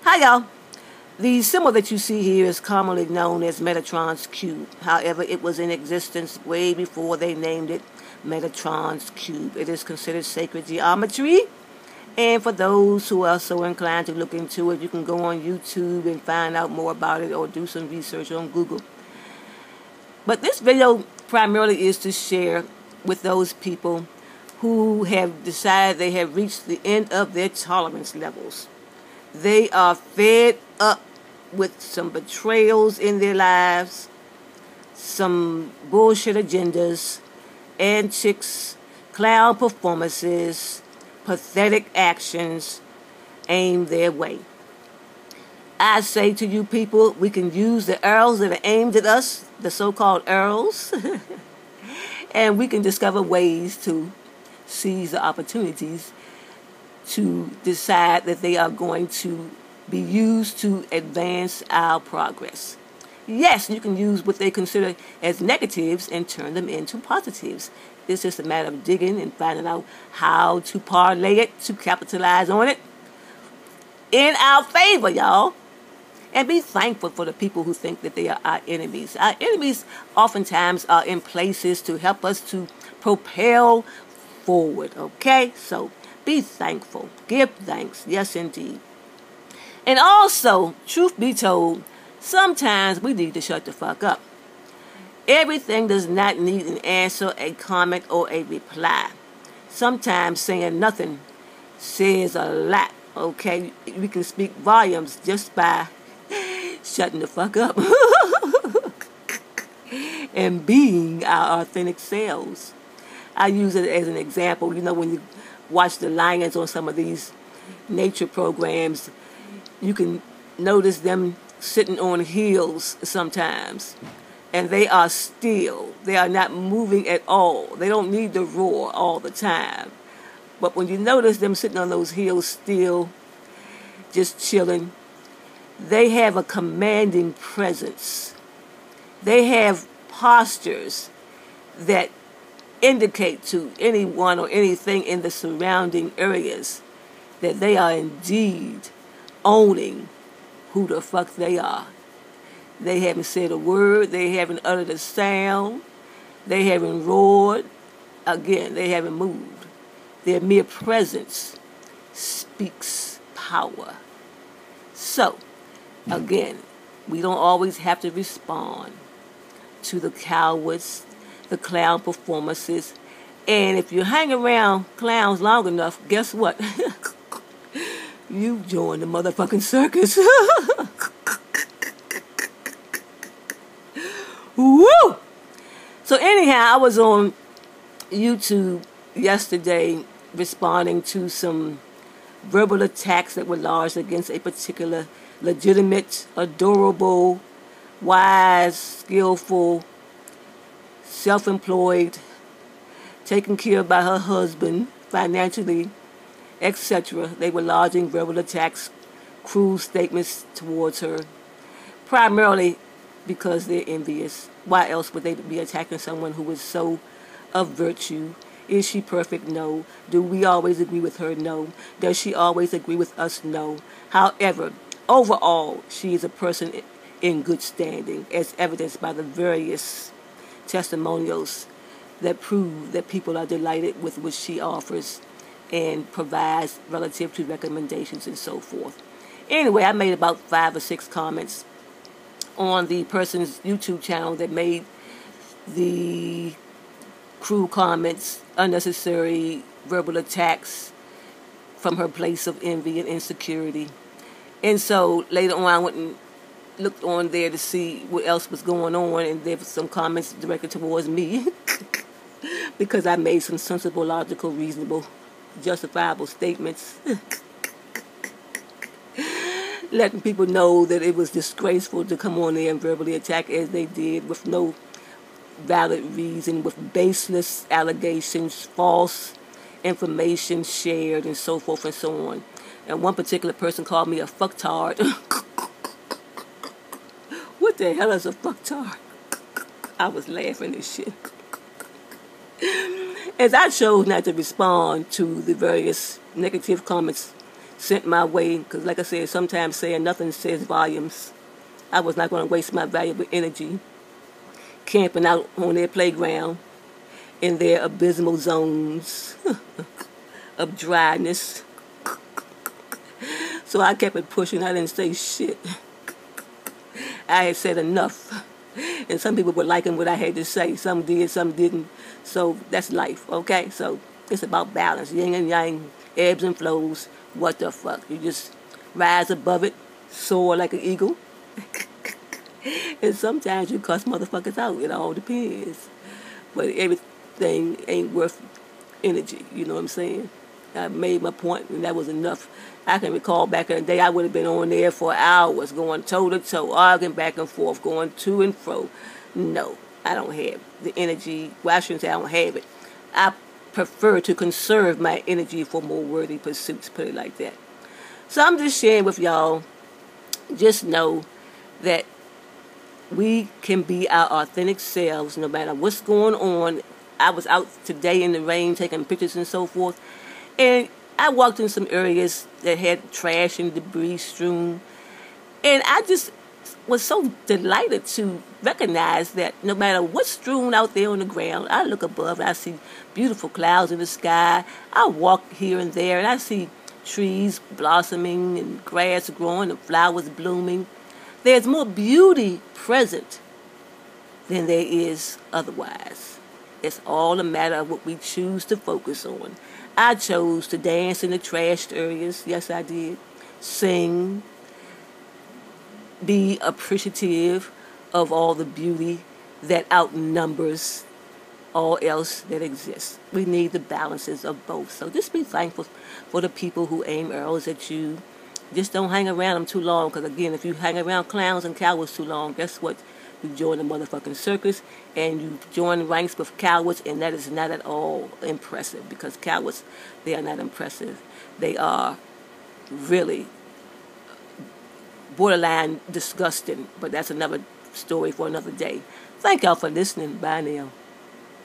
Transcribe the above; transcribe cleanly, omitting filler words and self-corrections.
Hi, y'all. The symbol that you see here is commonly known as Metatron's cube. However, it was in existence way before they named it Metatron's cube. It is considered sacred geometry. And for those who are so inclined to look into it, you can go on YouTube and find out more about it or do some research on Google. But this video primarily is to share with those people who have decided they have reached the end of their tolerance levels. They are fed up with some betrayals in their lives, some bullshit agendas, antics, clown performances, pathetic actions aimed their way. I say to you people, we can use the arrows that are aimed at us, the so-called arrows, and we can discover ways to seize the opportunities to decide that they are going to be used to advance our progress. Yes, you can use what they consider as negatives and turn them into positives. It's just a matter of digging and finding out how to parlay it, to capitalize on it in our favor, y'all. And be thankful for the people who think that they are our enemies. Our enemies oftentimes are in places to help us to propel forward, okay? So be thankful. Give thanks. Yes, indeed. And also, truth be told, sometimes we need to shut the fuck up. Everything does not need an answer, a comment, or a reply. Sometimes saying nothing says a lot, okay? We can speak volumes just by shutting the fuck up and being our authentic selves. I use it as an example. You know, when you watch the lions on some of these nature programs, you can notice them sitting on heels sometimes. And they are still. They are not moving at all. They don't need to roar all the time. But when you notice them sitting on those heels still, just chilling, they have a commanding presence. They have postures that indicate to anyone or anything in the surrounding areas that they are indeed owning who the fuck they are. They haven't said a word. They haven't uttered a sound. They haven't roared. Again, they haven't moved. Their mere presence speaks power. So, again, we don't always have to respond to the cowards, the clown performances. And if you hang around clowns long enough, guess what? You join the motherfucking circus. Woo! So anyhow, I was on YouTube yesterday responding to some verbal attacks that were lodged against a particular legitimate, adorable, wise, skillful, self-employed, taken care of by her husband financially, etc. They were lodging verbal attacks, cruel statements towards her, primarily because they're envious. Why else would they be attacking someone who is so of virtue? Is she perfect? No. Do we always agree with her? No. Does she always agree with us? No. However, overall, she is a person in good standing, as evidenced by the various testimonials that prove that people are delighted with what she offers and provides relative to recommendations and so forth. Anyway, I made about 5 or 6 comments on the person's YouTube channel that made the cruel comments, unnecessary verbal attacks from her place of envy and insecurity. And so later on, I went and looked on there to see what else was going on, and there were some comments directed towards me because I made some sensible, logical, reasonable, justifiable statements. Letting people know that it was disgraceful to come on there and verbally attack as they did with no valid reason, with baseless allegations, false information shared, and so forth and so on. And one particular person called me a fucktard. What the hell is a fucktard? I was laughing at shit. As I chose not to respond to the various negative comments sent my way, because like I said, sometimes saying nothing says volumes. I was not going to waste my valuable energy camping out on their playground in their abysmal zones of dryness. So I kept it pushing. I didn't say shit. I had said enough. And some people were liking what I had to say. Some did, some didn't. So that's life, okay? So it's about balance. Yin and yang, ebbs and flows. What the fuck? You just rise above it, soar like an eagle. And sometimes you cuss motherfuckers out. It all depends. But everything ain't worth energy. You know what I'm saying? I made my point, and that was enough. I can recall back in the day, I would have been on there for hours, going toe-to-toe, arguing back and forth, going to and fro. No, I don't have the energy. Well, I shouldn't say I don't have it. I prefer to conserve my energy for more worthy pursuits, put it like that. So I'm just sharing with y'all, just know that we can be our authentic selves no matter what's going on. I was out today in the rain taking pictures and so forth, and I walked in some areas that had trash and debris strewn, and I just was so delighted to recognize that no matter what's strewn out there on the ground, I look above and I see beautiful clouds in the sky. I walk here and there and I see trees blossoming and grass growing and flowers blooming. There's more beauty present than there is otherwise. It's all a matter of what we choose to focus on. I chose to dance in the trashed areas. Yes, I did. Sing. Be appreciative of all the beauty that outnumbers all else that exists. We need the balances of both. So just be thankful for the people who aim arrows at you. Just don't hang around them too long, because again, if you hang around clowns and cowards too long, guess what? You join the motherfucking circus, and you join ranks with cowards, and that is not at all impressive, because cowards, they are not impressive. They are really borderline disgusting, but that's another story for another day. Thank y'all for listening. Bye now.